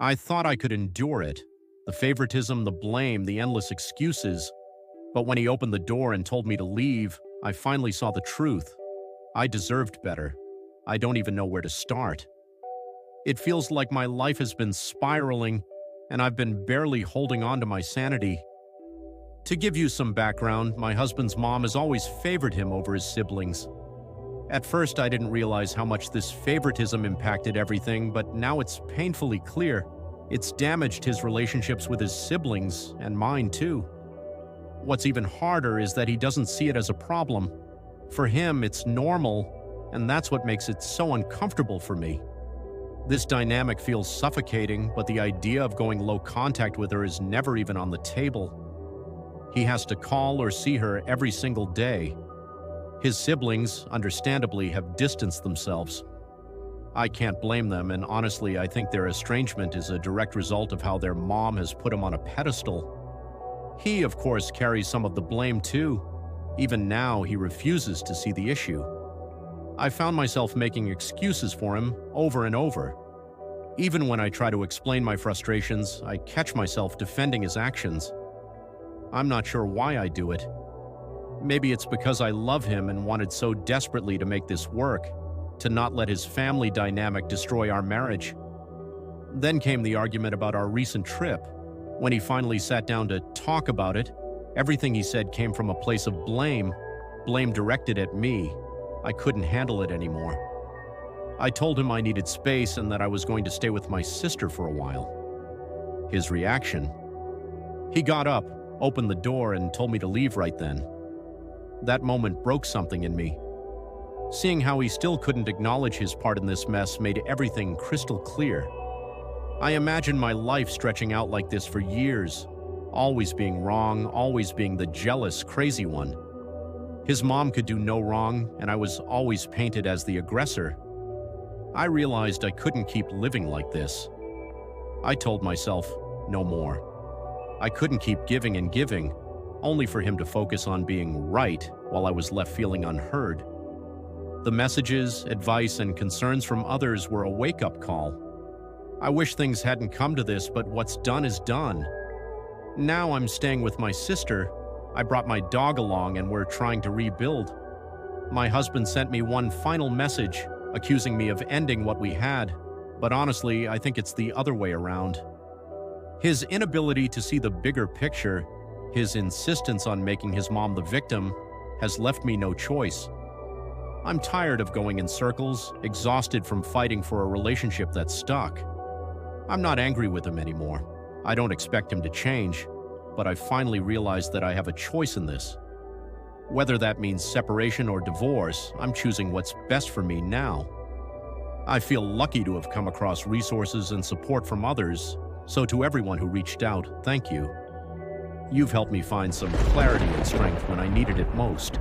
I thought I could endure it. The favoritism, the blame, the endless excuses. But when he opened the door and told me to leave, I finally saw the truth. I deserved better. I don't even know where to start. It feels like my life has been spiraling, and I've been barely holding on to my sanity. To give you some background, my husband's mom has always favored him over his siblings. At first, I didn't realize how much this favoritism impacted everything, but now it's painfully clear. It's damaged his relationships with his siblings, and mine too. What's even harder is that he doesn't see it as a problem. For him, it's normal, and that's what makes it so uncomfortable for me. This dynamic feels suffocating, but the idea of going low contact with her is never even on the table. He has to call or see her every single day. His siblings, understandably, have distanced themselves. I can't blame them, and honestly, I think their estrangement is a direct result of how their mom has put him on a pedestal. He, of course, carries some of the blame too. Even now, he refuses to see the issue. I found myself making excuses for him over and over. Even when I try to explain my frustrations, I catch myself defending his actions. I'm not sure why I do it. Maybe it's because I love him and wanted so desperately to make this work, to not let his family dynamic destroy our marriage. Then came the argument about our recent trip. When he finally sat down to talk about it, everything he said came from a place of blame directed at me. I couldn't handle it anymore. I told him I needed space and that I was going to stay with my sister for a while. His reaction? He got up, opened the door, and told me to leave right then. That moment broke something in me. Seeing how he still couldn't acknowledge his part in this mess made everything crystal clear. I imagined my life stretching out like this for years, always being wrong, always being the jealous, crazy one. His mom could do no wrong, and I was always painted as the aggressor. I realized I couldn't keep living like this. I told myself, no more. I couldn't keep giving and giving, only for him to focus on being right while I was left feeling unheard. The messages, advice, and concerns from others were a wake-up call. I wish things hadn't come to this, but what's done is done. Now I'm staying with my sister. I brought my dog along and we're trying to rebuild. My husband sent me one final message, accusing me of ending what we had, but honestly, I think it's the other way around. His inability to see the bigger picture, his insistence on making his mom the victim, has left me no choice. I'm tired of going in circles, exhausted from fighting for a relationship that's stuck. I'm not angry with him anymore. I don't expect him to change, but I finally realized that I have a choice in this. Whether that means separation or divorce, I'm choosing what's best for me now. I feel lucky to have come across resources and support from others, so to everyone who reached out, thank you. You've helped me find some clarity and strength when I needed it most.